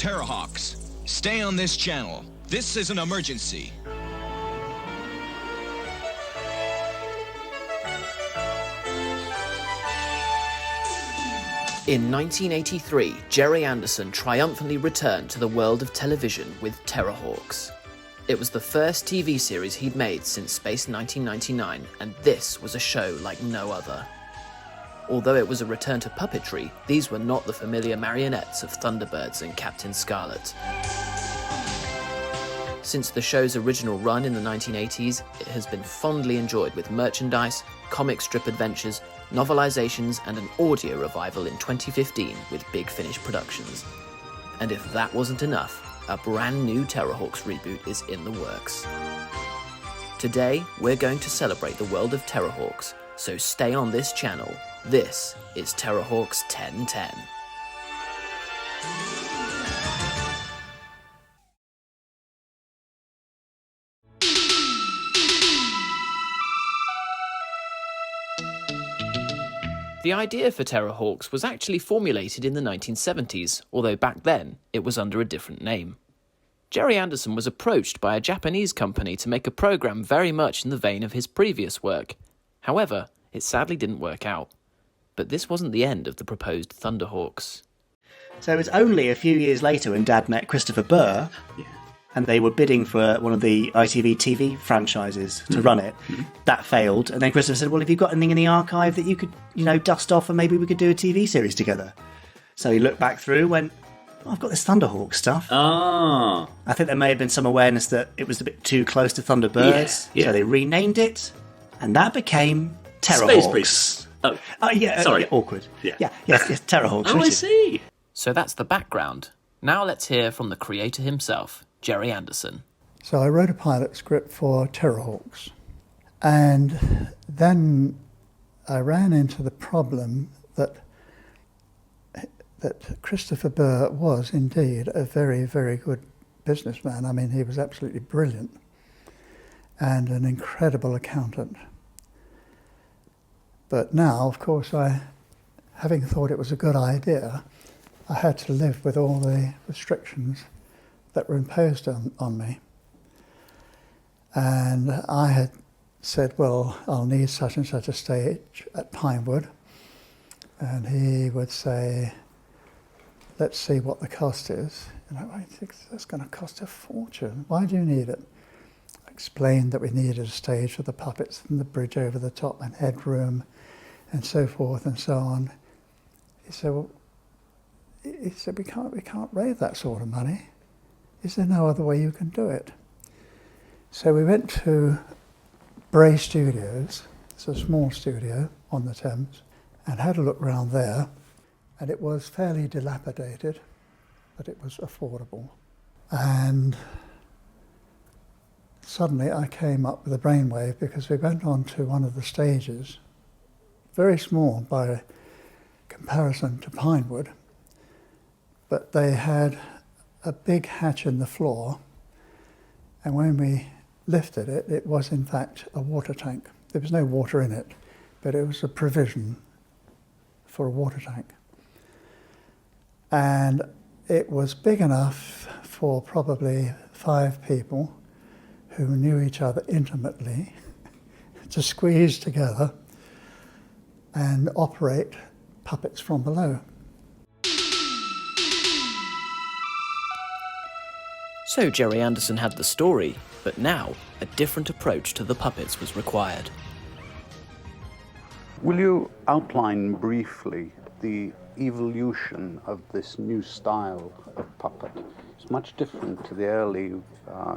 Terrahawks, stay on this channel. This is an emergency. In 1983, Gerry Anderson triumphantly returned to the world of television with Terrahawks. It was the first TV series he'd made since Space 1999, and this was a show like no other. Although it was a return to puppetry, these were not the familiar marionettes of Thunderbirds and Captain Scarlet. Since the show's original run in the 1980s, it has been fondly enjoyed with merchandise, comic strip adventures, novelizations, and an audio revival in 2015 with Big Finish Productions. And if that wasn't enough, a brand new Terrahawks reboot is in the works. Today, we're going to celebrate the world of Terrahawks, so stay on this channel. This is Terrahawks 1010. The idea for Terrahawks was actually formulated in the 1970s, although back then it was under a different name. Gerry Anderson was approached by a Japanese company to make a program very much in the vein of his previous work. However, it sadly didn't work out. But this wasn't the end of the proposed Thunderhawks. So it was only a few years later when Dad met Christopher Burr, and they were bidding for one of the ITV TV franchises to run it. That failed, and then Christopher said, well, have you got anything in the archive that you could, dust off and maybe we could do a TV series together? So he looked back through, went, oh, I've got this Thunderhawk stuff. Ah. I think there may have been some awareness that it was a bit too close to Thunderbirds, so they renamed it, and that became Terrahawks. Space Priests. Oh, sorry. Awkward. Yes, Terrahawks. Oh, I see. So that's the background. Now let's hear from the creator himself, Gerry Anderson. So I wrote a pilot script for Terrahawks, and then I ran into the problem that Christopher Burr was indeed a very, very good businessman. I mean, he was absolutely brilliant and an incredible accountant. But now, of course, having thought it was a good idea, I had to live with all the restrictions that were imposed on me. And I had said, well, I'll need such and such a stage at Pinewood. And he would say, let's see what the cost is. I think that's going to cost a fortune. Why do you need it? I explained that we needed a stage for the puppets and the bridge over the top and headroom and so forth and so on. He said, well, we can't raise that sort of money. Is there no other way you can do it? So we went to Bray Studios, it's a small studio on the Thames, and had a look around there, and it was fairly dilapidated, but it was affordable. And suddenly I came up with a brainwave because we went on to one of the stages, very small by comparison to Pinewood, but they had a big hatch in the floor, and when we lifted it, it was in fact a water tank. There was no water in it, but it was a provision for a water tank. And it was big enough for probably 5 people who knew each other intimately to squeeze together and operate puppets from below. So Gerry Anderson had the story, but now a different approach to the puppets was required. Will you outline briefly the evolution of this new style of puppet? It's much different to the early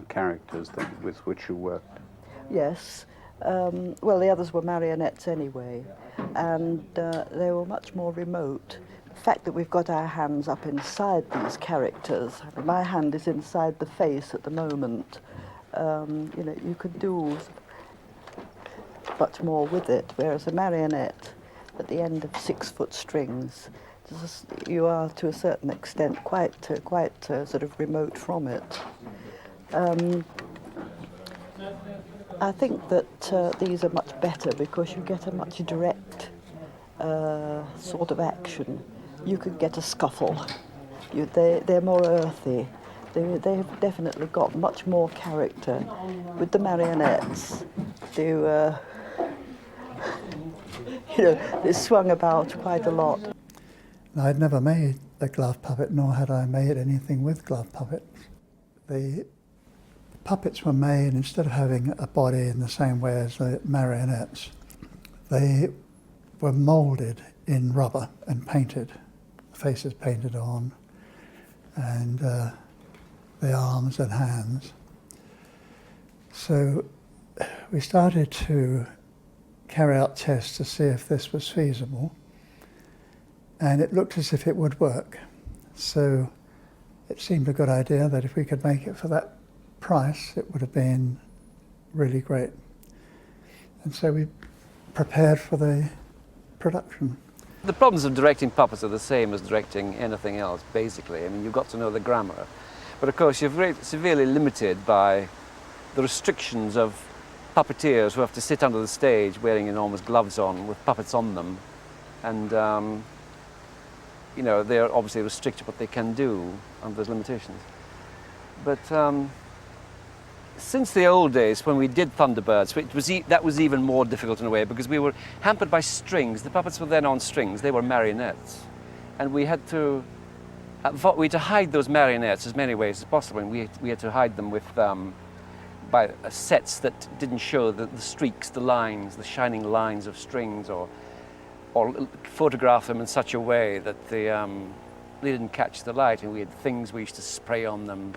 characters with which you worked. Yes. Well, the others were marionettes anyway, and they were much more remote. The fact that we've got our hands up inside these characters, I mean, my hand is inside the face at the moment, you could do much more with it, whereas a marionette at the end of 6-foot strings, you are to a certain extent quite sort of remote from it. I think that these are much better because you get a much direct sort of action. You could get a scuffle They're more earthy. They've definitely got much more character. With the marionettes, they they swung about quite a lot. I'd never made a glove puppet, nor had I made anything with glove puppets. The puppets were made, instead of having a body in the same way as the marionettes, they were moulded in rubber and painted, faces painted on, and the arms and hands. So we started to carry out tests to see if this was feasible, and it looked as if it would work. So it seemed a good idea that if we could make it for that price, it would have been really great. And so we prepared for the production. The problems of directing puppets are the same as directing anything else, basically. I mean, you've got to know the grammar. But of course, you're very severely limited by the restrictions of puppeteers who have to sit under the stage wearing enormous gloves on with puppets on them. And, they're obviously restricted what they can do under those limitations. But since the old days, when we did Thunderbirds, that was even more difficult in a way, because we were hampered by strings. The puppets were then on strings. They were marionettes. And we had to hide those marionettes as many ways as possible. And we had to hide them with by sets that didn't show the streaks, the lines, the shining lines of strings, or photograph them in such a way that they didn't catch the light. And we had things we used to spray on them.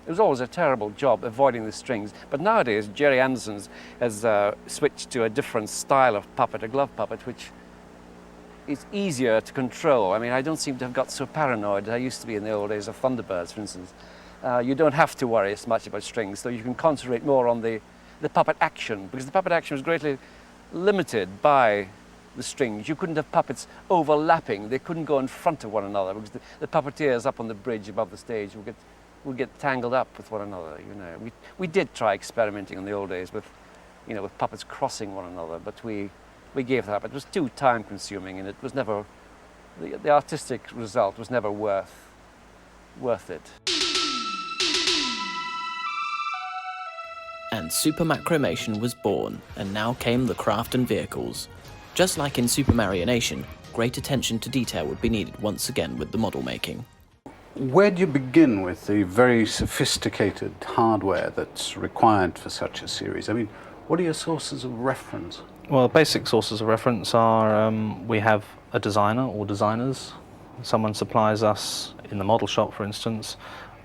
It was always a terrible job avoiding the strings. But nowadays, Gerry Anderson has switched to a different style of puppet, a glove puppet, which is easier to control. I mean, I don't seem to have got so paranoid as I used to be in the old days of Thunderbirds, for instance. You don't have to worry as much about strings, so you can concentrate more on the puppet action, because the puppet action was greatly limited by the strings. You couldn't have puppets overlapping. They couldn't go in front of one another, because the puppeteers up on the bridge above the stage would get tangled up with one another. We did try experimenting in the old days with puppets crossing one another, but we gave that up. It was too time consuming, and it was never, the artistic result was never worth it. And Super Macromation was born, and now came the craft and vehicles. Just like in Super Marionation, great attention to detail would be needed once again with the model making. Where do you begin with the very sophisticated hardware that's required for such a series? I mean, what are your sources of reference? Well, basic sources of reference are we have a designer or designers. Someone supplies us, in the model shop for instance,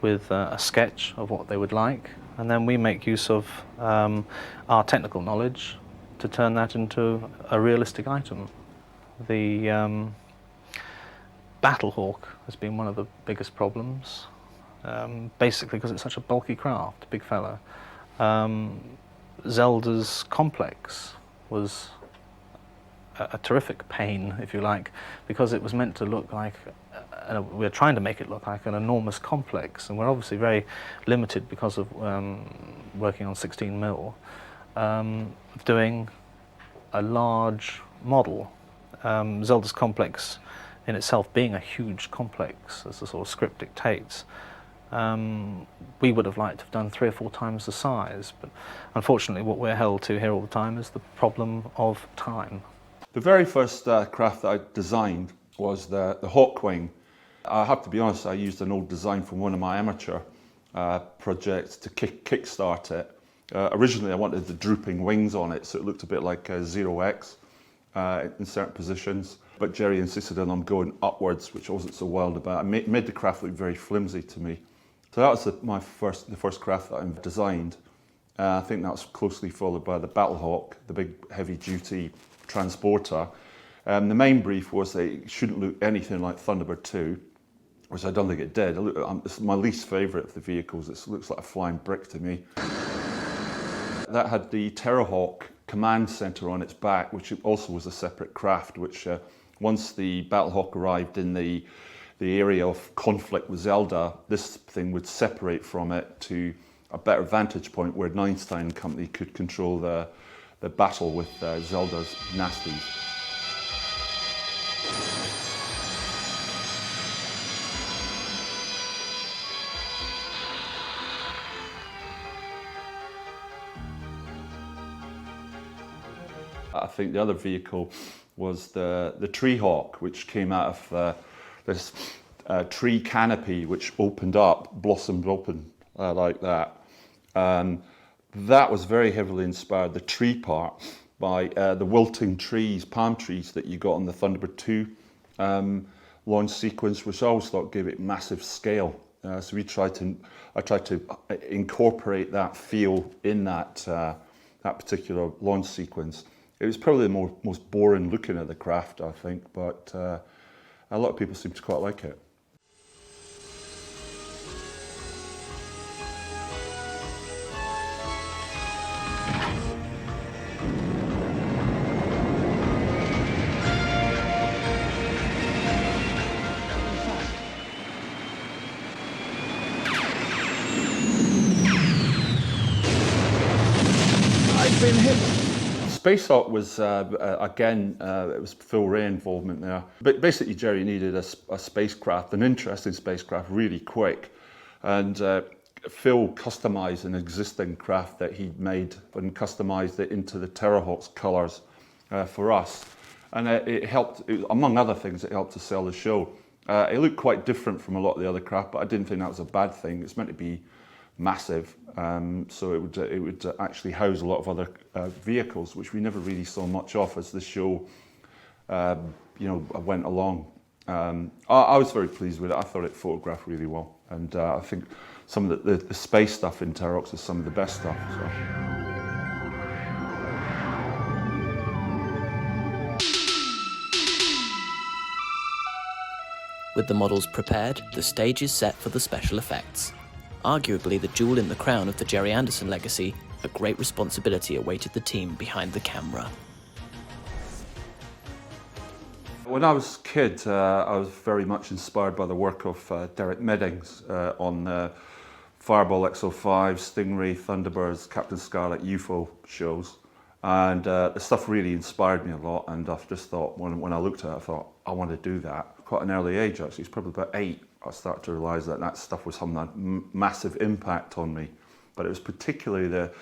with a sketch of what they would like, and then we make use of our technical knowledge to turn that into a realistic item. The Battlehawk has been one of the biggest problems, basically because it's such a bulky craft, big fella. Zelda's complex was a terrific pain, if you like, because it was meant to look like, we're trying to make it look like an enormous complex, and we're obviously very limited because of working on 16mm, doing a large model. Zelda's complex in itself being a huge complex, as the sort of script dictates, we would have liked to have done 3 or 4 times the size, but unfortunately what we're held to here all the time is the problem of time. The very first craft that I designed was the Hawkwing. I have to be honest, I used an old design from one of my amateur projects to kickstart it. Originally I wanted the drooping wings on it, so it looked a bit like a ZEROIDS in certain positions. But Gerry insisted on them going upwards, which I wasn't so wild about. It made the craft look very flimsy to me. So that was the first craft that I've designed. I think that was closely followed by the Battlehawk, the big heavy-duty transporter. The main brief was that it shouldn't look anything like Thunderbird 2, which I don't think it did. It's my least favourite of the vehicles. It looks like a flying brick to me. That had the Terrahawk command centre on its back, which also was a separate craft, which once the Battlehawk arrived in the area of conflict with Zelda, this thing would separate from it to a better vantage point where Neinstein Company could control the battle with Zelda's nasties. I think the other vehicle was the Terrahawks, which came out of this tree canopy which opened up, blossomed open like that. That was very heavily inspired, the tree part, by the wilting trees, palm trees that you got on the Thunderbird 2 launch sequence, which I always thought gave it massive scale. So I tried to incorporate that feel in that particular launch sequence. It was probably the most boring looking of the craft, I think, but a lot of people seem to quite like it. Space Hawk was, again, it was Phil Ray involvement there. But basically, Gerry needed a spacecraft, an interesting spacecraft, really quick. And Phil customised an existing craft that he'd made and customised it into the Terrahawks colours for us. And it helped, among other things, it helped to sell the show. It looked quite different from a lot of the other craft, but I didn't think that was a bad thing. It's meant to be massive, so it would actually house a lot of other vehicles, which we never really saw much of as the show went along. I was very pleased with it. I thought it photographed really well, and I think some of the space stuff in Terrahawks is some of the best stuff. So. With the models prepared, the stage is set for the special effects. Arguably the jewel in the crown of the Gerry Anderson legacy, a great responsibility awaited the team behind the camera. When I was a kid, I was very much inspired by the work of Derek Meddings on Fireball XO5, Stingray, Thunderbirds, Captain Scarlet, UFO shows. And the stuff really inspired me a lot, and I've just thought, when I looked at it, I thought, I want to do that. Quite an early age, actually. It's probably about 8. I started to realise that stuff was having a massive impact on me. But it was particularly the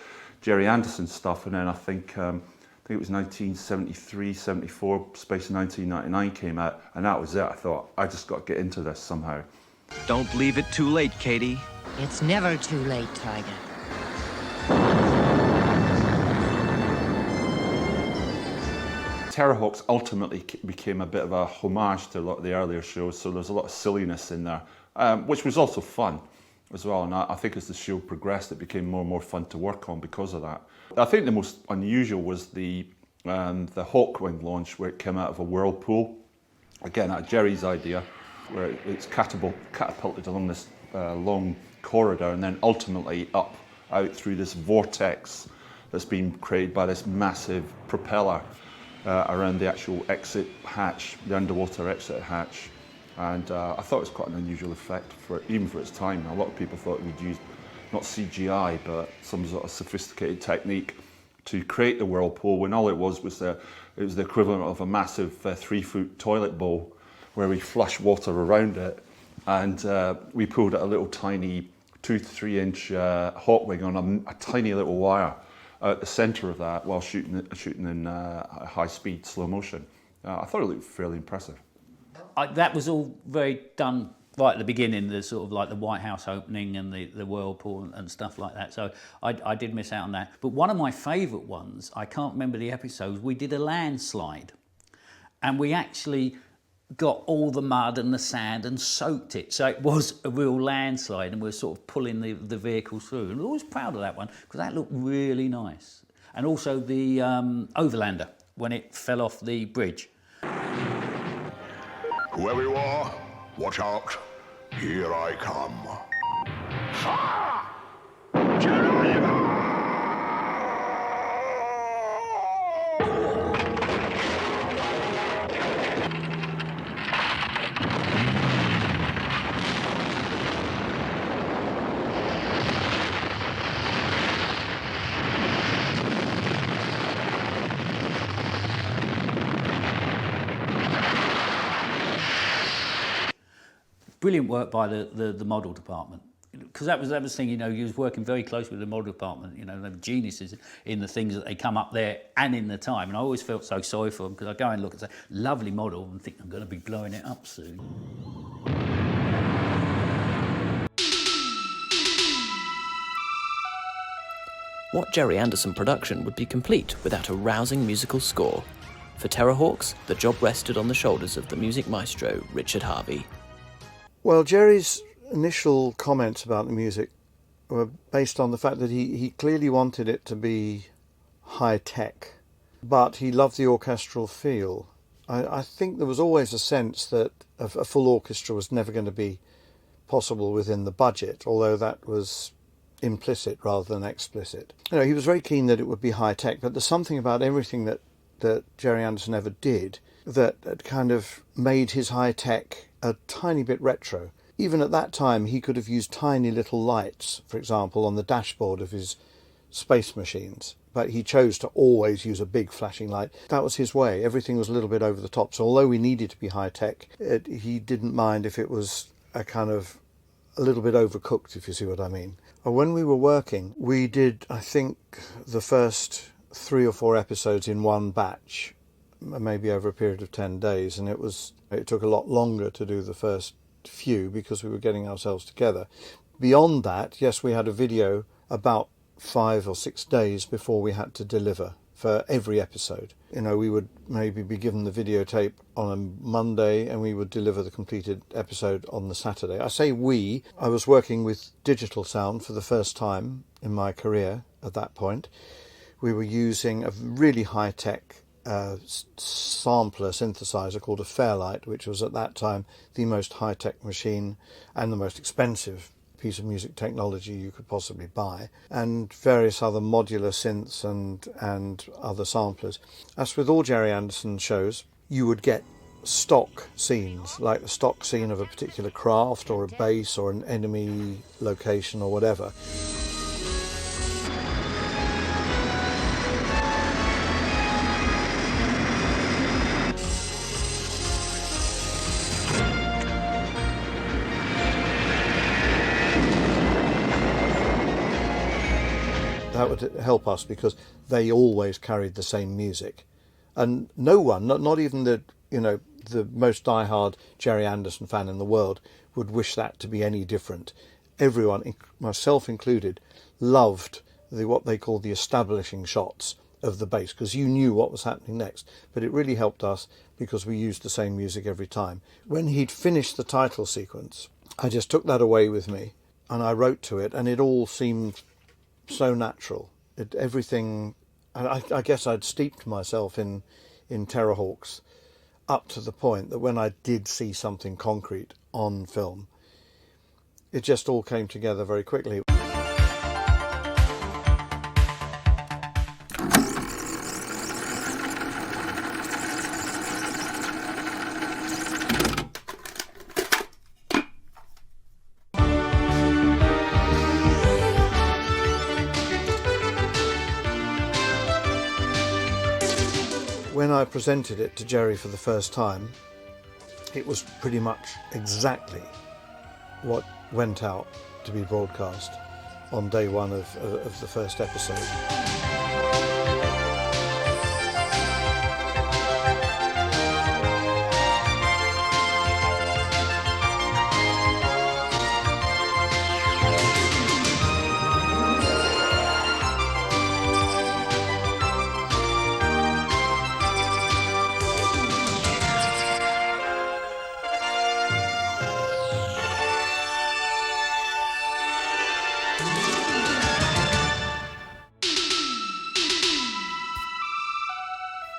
Gerry Anderson stuff, and then I think it was 1973, 74, Space 1999 came out, and that was it. I thought, I just got to get into this somehow. Don't leave it too late, Katie. It's never too late, Tiger. Terrahawks ultimately became a bit of a homage to a lot of the earlier shows, so there's a lot of silliness in there, which was also fun as well. And I think as the show progressed, it became more and more fun to work on because of that. I think the most unusual was the Hawkwing launch, where it came out of a whirlpool. Again, out of Gerry's idea, where it's catapulted along this long corridor and then ultimately up out through this vortex that's been created by this massive propeller around the actual exit hatch, the underwater exit hatch. And I thought it was quite an unusual effect, even for its time. A lot of people thought we'd used not CGI, but some sort of sophisticated technique to create the whirlpool, when all it was the equivalent of a massive 3-foot toilet bowl where we flush water around it, and we pulled at a little tiny 2 to 3 inch Hawkwing on a tiny little wire at the centre of that while shooting in high speed, slow motion. I thought it looked fairly impressive. That was all very done right at the beginning, the sort of like the White House opening and the whirlpool and stuff like that. So I did miss out on that. But one of my favourite ones, I can't remember the episodes, we did a landslide. And we actually got all the mud and the sand and soaked it. So it was a real landslide, and we were sort of pulling the vehicle through. And I was always proud of that one because that looked really nice. And also the Overlander, when it fell off the bridge. Whoever you are, watch out. Here I come. Fire! Brilliant work by the model department. because that was the thing, you know, you was working very close with the model department, you know, they were geniuses in the things that they come up there and in the time, and I always felt so sorry for them, because I go and look and say, lovely model, and think I'm going to be blowing it up soon. What Gerry Anderson production would be complete without a rousing musical score? For Terrahawks, the job rested on the shoulders of the music maestro, Richard Harvey. Well, Gerry's initial comments about the music were based on the fact that he clearly wanted it to be high-tech, but he loved the orchestral feel. I think there was always a sense that a full orchestra was never going to be possible within the budget, although that was implicit rather than explicit. You know, he was very keen that it would be high-tech, but there's something about everything that Gerry Anderson ever did that kind of made his high-tech a tiny bit retro. Even at that time, he could have used tiny little lights, for example, on the dashboard of his space machines, but he chose to always use a big flashing light. That was his way. Everything was a little bit over the top. So although we needed to be high-tech, he didn't mind if it was a little bit overcooked, if you see what I mean. When we were working, we did, I think, the first 3 or 4 episodes in one batch, maybe over a period of 10 days, and it took a lot longer to do the first few because we were getting ourselves together. Beyond that, yes, we had a video about 5 or 6 days before we had to deliver for every episode. You know, we would maybe be given the videotape on a Monday and we would deliver the completed episode on the Saturday. I say we, I was working with digital sound for the first time in my career at that point. We were using a really high-tech sampler synthesizer called a Fairlight, which was at that time the most high-tech machine and the most expensive piece of music technology you could possibly buy, and various other modular synths and other samplers. As with all Gerry Anderson shows, you would get stock scenes, like the stock scene of a particular craft or a base or an enemy location or whatever. That would help us because they always carried the same music, and no one, not even the most diehard Gerry Anderson fan in the world, would wish that to be any different. Everyone, myself included, loved what they called the establishing shots of the bass, because you knew what was happening next. But it really helped us because we used the same music every time. When he'd finished the title sequence, I just took that away with me and I wrote to it, and it all seemed so natural. Everything, I guess I'd steeped myself in Terrahawks up to the point that when I did see something concrete on film, it just all came together very quickly. When I presented it to Gerry for the first time, it was pretty much exactly what went out to be broadcast on day one of the first episode.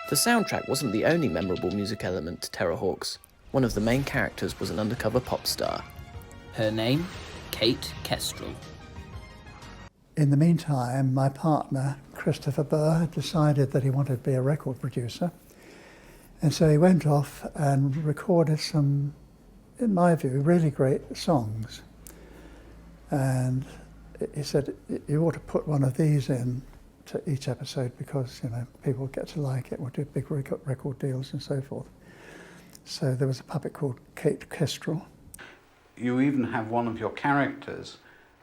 The soundtrack wasn't the only memorable music element to Terrahawks. One of the main characters was an undercover pop star. Her name, Kate Kestrel. In the meantime, my partner, Christopher Burr, had decided that he wanted to be a record producer. And so he went off and recorded some, in my view, really great songs. And he said, you ought to put one of these in to each episode because, you know, people get to like it. We'll do big record deals and so forth. So there was a puppet called Kate Kestrel. You even have one of your characters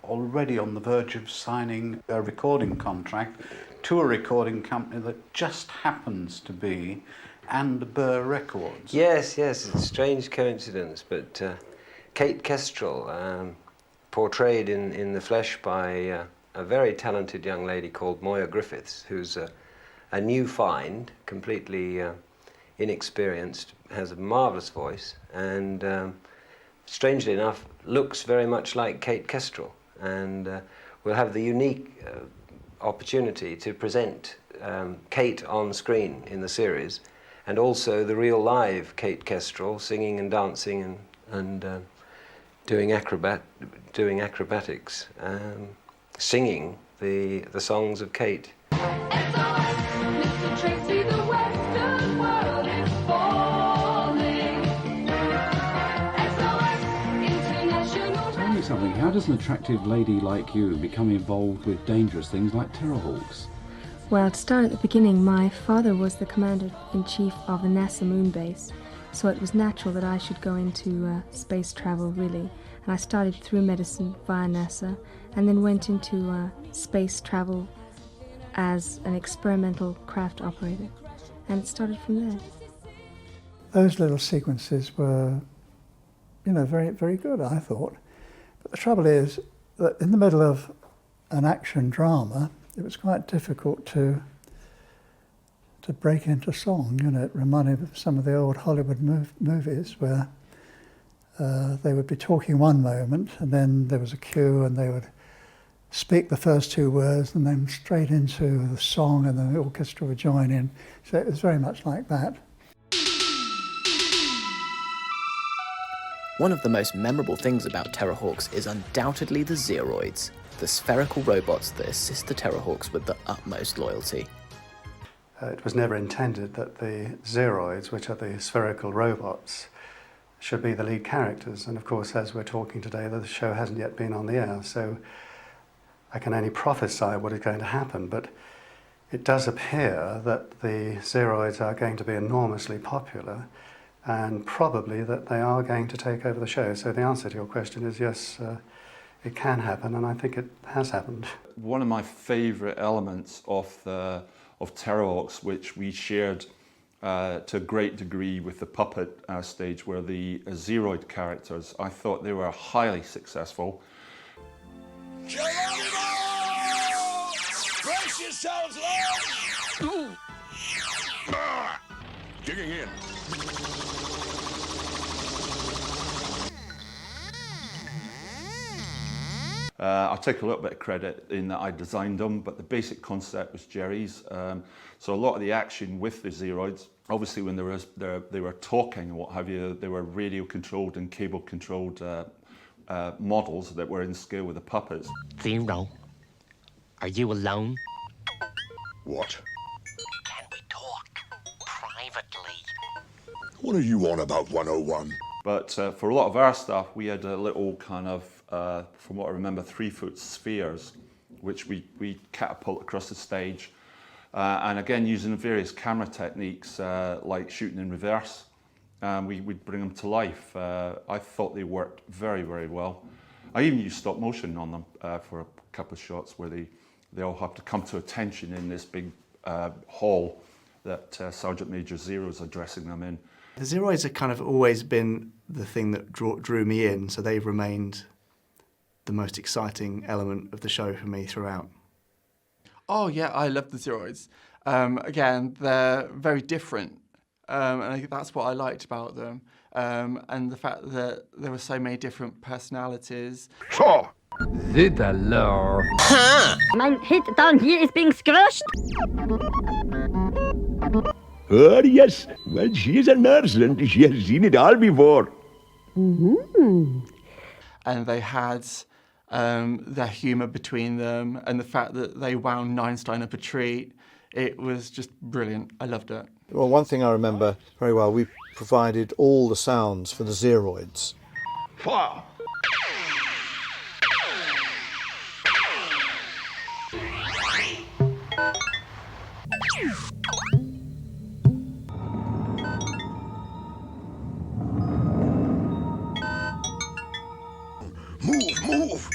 already on the verge of signing a recording contract to a recording company that just happens to be and Burr Records. Yes, it's a strange coincidence, but Kate Kestrel, portrayed in the flesh by a very talented young lady called Moya Griffiths, who's a new find, completely inexperienced, has a marvellous voice, and strangely enough, looks very much like Kate Kestrel. And we'll have the unique opportunity to present Kate on screen in the series, and also the real live Kate Kestrel singing and dancing and doing acrobatics, singing the songs of Kate. Tell me something, how does an attractive lady like you become involved with dangerous things like Terrahawks? Well, to start at the beginning, my father was the Commander-in-Chief of the NASA moon base, so it was natural that I should go into space travel, really. And I started through medicine via NASA, and then went into space travel as an experimental craft operator, and it started from there. Those little sequences were, very, very good, I thought. But the trouble is that in the middle of an action drama, it was quite difficult to break into song. It reminded me of some of the old Hollywood movies where they would be talking one moment, and then there was a cue, and they would speak the first two words, and then straight into the song, and the orchestra would join in. So it was very much like that. One of the most memorable things about Terrahawks is undoubtedly the ZEROIDS, the spherical robots that assist the Terrahawks with the utmost loyalty. It was never intended that the ZEROIDS, which are the spherical robots, should be the lead characters. And of course, as we're talking today, the show hasn't yet been on the air, so I can only prophesy what is going to happen. But it does appear that the ZEROIDS are going to be enormously popular, and probably that they are going to take over the show. So the answer to your question is yes, it can happen, and I think it has happened. One of my favourite elements of Terrahawks, which we shared to a great degree with the puppet stage, were the ZEROID characters. I thought they were highly successful. Brace yourselves, lads! Digging in. I'll take a little bit of credit in that I designed them, but the basic concept was Gerry's. So a lot of the action with the ZEROIDS, obviously when they were talking and what have you, they were radio controlled and cable controlled models that were in scale with the puppets. Zero, are you alone? What? Can we talk privately? What are you on about, 101? But for a lot of our stuff, we had a little kind of, from what I remember, 3-foot spheres, which we catapult across the stage. And again, using various camera techniques, like shooting in reverse, we'd bring them to life. I thought they worked very, very well. I even used stop motion on them for a couple of shots where they all have to come to attention in this big hall that Sergeant Major Zero's addressing them in. The ZEROIDS have kind of always been the thing that drew me in, so they've remained the most exciting element of the show for me throughout. Oh yeah, I love the ZEROIDS. Again, they're very different, and I think that's what I liked about them, and the fact that there were so many different personalities. So! Zit alors! Ha! Mein hit down here is being squished. Oh, yes. Well, she is a nurse and she has seen it all before. Mm-hmm. And they had their humour between them, and the fact that they wound Einstein up a treat. It was just brilliant. I loved it. Well, one thing I remember very well, we provided all the sounds for the ZEROIDS. Fire! Move!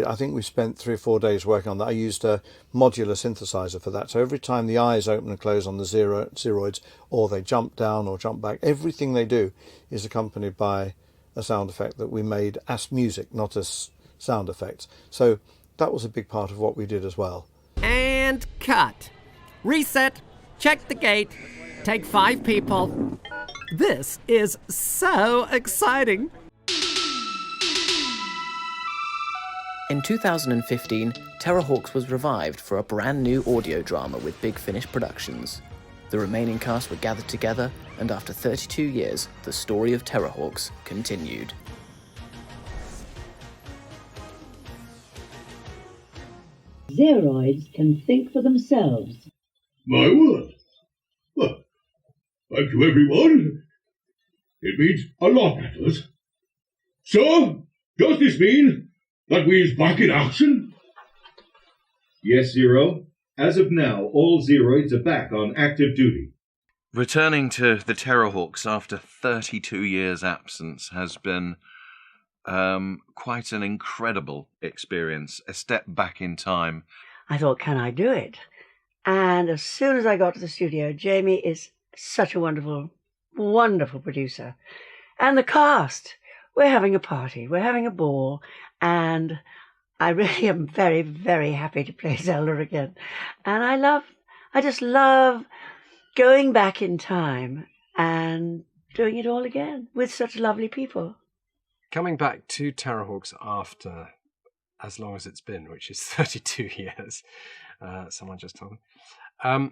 I think we spent 3 or 4 days working on that. I used a modular synthesizer for that. So every time the eyes open and close on the Zeroids, or they jump down or jump back, everything they do is accompanied by a sound effect that we made as music, not as sound effects. So that was a big part of what we did as well. And cut. Reset. Check the gate. Take 5 people. This is so exciting. In 2015, Terrahawks was revived for a brand new audio drama with Big Finish Productions. The remaining cast were gathered together, and after 32 years, the story of Terrahawks continued. Zeroids can think for themselves. My word. Well, thank you, everyone. It means a lot to us. So, does this mean that we's back in action? Yes, Zero. As of now, all Zeroids are back on active duty. Returning to the Terrahawks after 32 years' absence has been quite an incredible experience, a step back in time. I thought, can I do it? And as soon as I got to the studio, Jamie is such a wonderful, wonderful producer. And the cast, we're having a party, we're having a ball, and I really am very, very happy to play Zelda again. And I just love going back in time and doing it all again with such lovely people. Coming back to Terrahawks after as long as it's been, which is 32 years, someone just told me.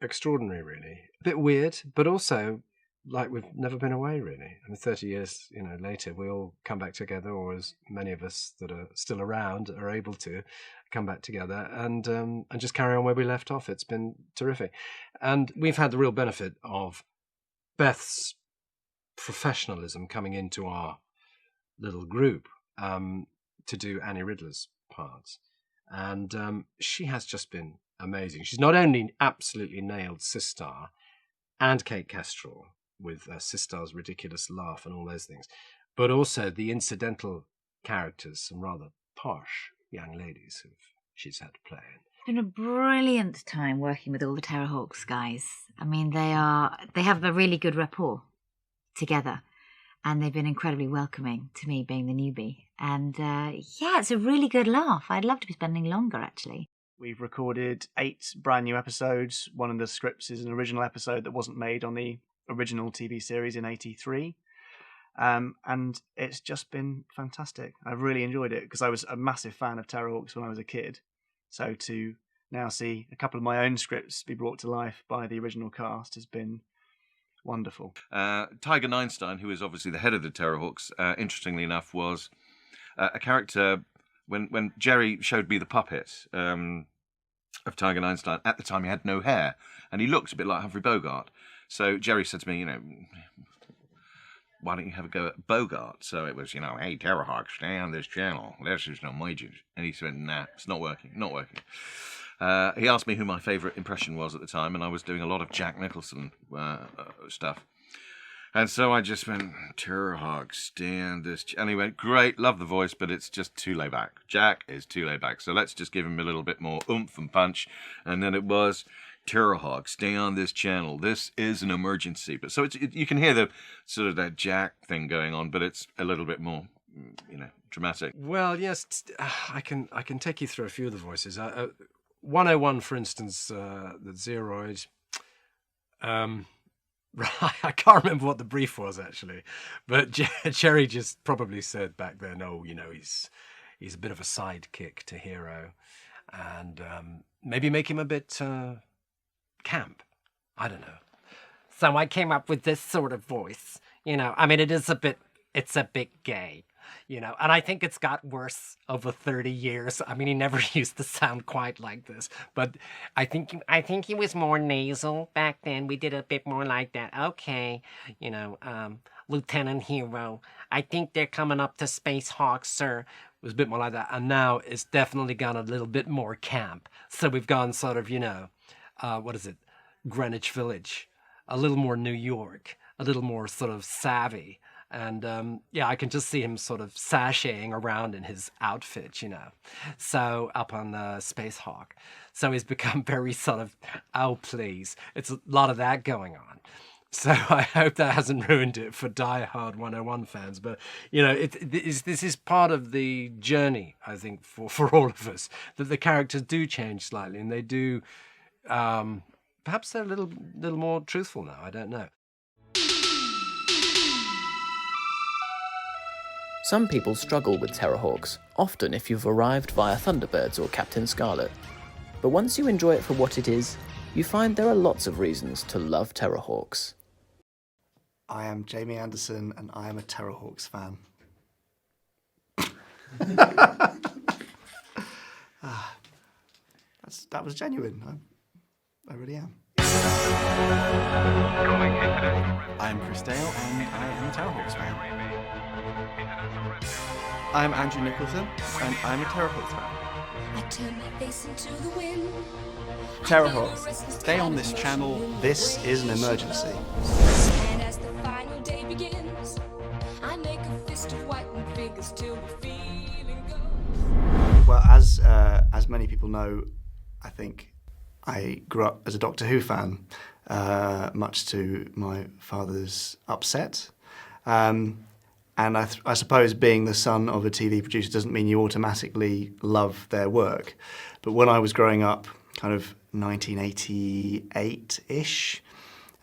Extraordinary, really. A bit weird, but also like we've never been away, really. I mean, 30 years, later, we all come back together, or as many of us that are still around are able to come back together and just carry on where we left off. It's been terrific. And we've had the real benefit of Beth's professionalism coming into our little group to do Annie Riddler's parts. And she has just been amazing. She's not only absolutely nailed Sistar and Kate Kestrel with Sistar's ridiculous laugh and all those things, but also the incidental characters, some rather posh young ladies who she's had to play in. It's been a brilliant time working with all the Terrahawks guys. I mean, they have a really good rapport together, and they've been incredibly welcoming to me being the newbie. And it's a really good laugh. I'd love to be spending longer, actually. We've recorded 8 brand new episodes. One of the scripts is an original episode that wasn't made on the original TV series in '83. And it's just been fantastic. I've really enjoyed it because I was a massive fan of Terrahawks when I was a kid. So to now see a couple of my own scripts be brought to life by the original cast has been wonderful. Tiger Neinstein, who is obviously the head of the Terrahawks, interestingly enough, was a character when Gerry showed me the puppet of Tiger Neinstein. At the time, he had no hair, and he looked a bit like Humphrey Bogart. So Gerry said to me, why don't you have a go at Bogart? So it was, hey, Terrahawks, stay on this channel. This is no majors. And he said, nah, it's not working, not working. He asked me who my favourite impression was at the time, and I was doing a lot of Jack Nicholson stuff. And so I just went, Terrahawks, stay on this and he went, great, love the voice, but it's just too laid back. Jack is too laid back, so let's just give him a little bit more oomph and punch. And then it was, Terrahawks, stay on this channel. This is an emergency. But so you can hear the sort of that Jack thing going on, but it's a little bit more, dramatic. Well, yes, I can take you through a few of the voices. 101, for instance, the Zeroid. I can't remember what the brief was actually, but Gerry just probably said back then, he's a bit of a sidekick to Hero, and maybe make him a bit camp. I don't know. So I came up with this sort of voice. It's a bit gay. And I think it's got worse over 30 years. I mean, he never used to sound quite like this, but I think he was more nasal back then. We did a bit more like that. Okay, Lieutenant Hero, I think they're coming up to Space Hawks, sir. It was a bit more like that, and now it's definitely gone a little bit more camp. So we've gone sort of, Greenwich Village, a little more New York, a little more sort of savvy. And yeah, I can just see him sort of sashaying around in his outfit, you know. So up on the Space Hawk. So he's become very sort of, oh, please. It's a lot of that going on. So I hope that hasn't ruined it for Die-Hard 101 fans. But, you know, this is part of the journey, I think, for all of us, that the characters do change slightly, and they do, perhaps they're a little more truthful now, I don't know. Some people struggle with Terrahawks, often if you've arrived via Thunderbirds or Captain Scarlet. But once you enjoy it for what it is, you find there are lots of reasons to love Terrahawks. I am Jamie Anderson, and I am a Terrahawks fan. That was genuine. I really am. I'm Chris Dale, and I am a Terrahawks fan. I'm Andrew Nicholson, and I'm a Terrahawks fan. I turn my face into the wind. Terrahawks, stay on this channel. This is an emergency. And as the final day begins, I make a fist of whitened fingers till the feeling goes. Well, as many people know, I think I grew up as a Doctor Who fan, much to my father's upset. And I suppose being the son of a TV producer doesn't mean you automatically love their work. But when I was growing up, kind of 1988-ish,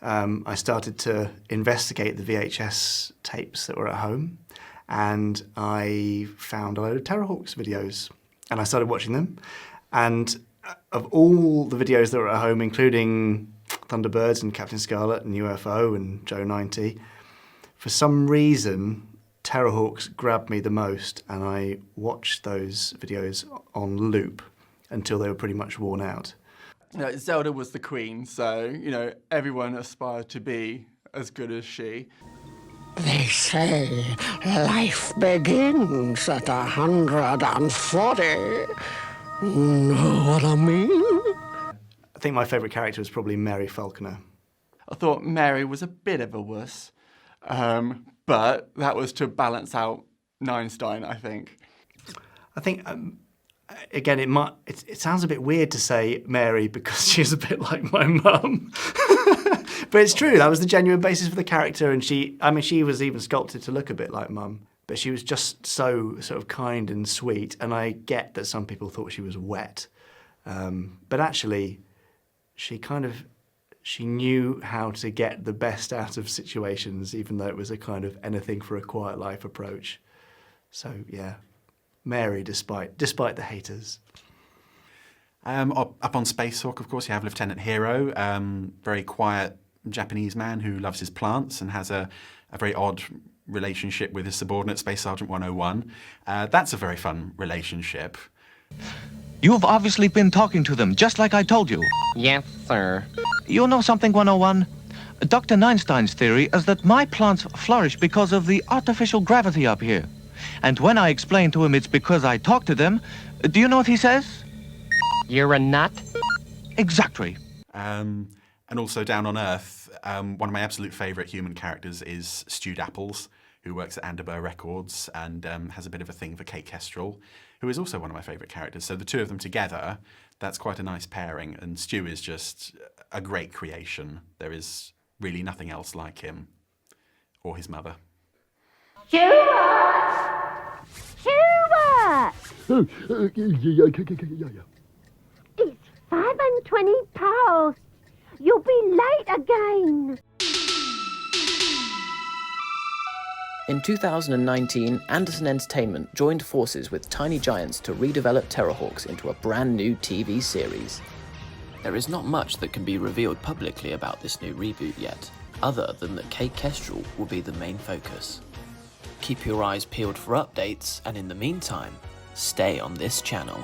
I started to investigate the VHS tapes that were at home, and I found a load of Terrahawks videos, and I started watching them. And of all the videos that were at home, including Thunderbirds and Captain Scarlet and UFO and Joe 90, for some reason, Terrahawks grabbed me the most, and I watched those videos on loop until they were pretty much worn out. You know, Zelda was the queen, so, you know, everyone aspired to be as good as she. They say life begins at 140. Know what I mean? I think my favourite character was probably Mary Falconer. I thought Mary was a bit of a wuss, but that was to balance out Einstein, I think. I think, again, it sounds a bit weird to say Mary because she's a bit like my mum. But it's true, that was the genuine basis for the character, and she was even sculpted to look a bit like mum. But she was just so sort of kind and sweet, and I get that some people thought she was wet. But actually, she knew how to get the best out of situations, even though it was a kind of anything for a quiet life approach. So yeah, Mary, despite the haters. Up on Space Hawk, of course, you have Lieutenant Hero, very quiet Japanese man who loves his plants and has a very odd relationship with his subordinate, Space Sergeant 101. That's a very fun relationship. You've obviously been talking to them, just like I told you. Yes, sir. You know something, 101? Dr. Einstein's theory is that my plants flourish because of the artificial gravity up here. And when I explain to him it's because I talk to them, do you know what he says? You're a nut? Exactly. And also down on Earth, one of my absolute favourite human characters is Stu Dapples, who works at Anderburg Records and has a bit of a thing for KESTREL, who is also one of my favourite characters. So the two of them together, that's quite a nice pairing, and Stu is just a great creation. There is really nothing else like him, or his mother. Hubert! Hubert! It's 5:20 past. You'll be late again. In 2019, Anderson Entertainment joined forces with Tiny Giants to redevelop Terrahawks into a brand new TV series. There is not much that can be revealed publicly about this new reboot yet, other than that KESTREL will be the main focus. Keep your eyes peeled for updates, and in the meantime, stay on this channel.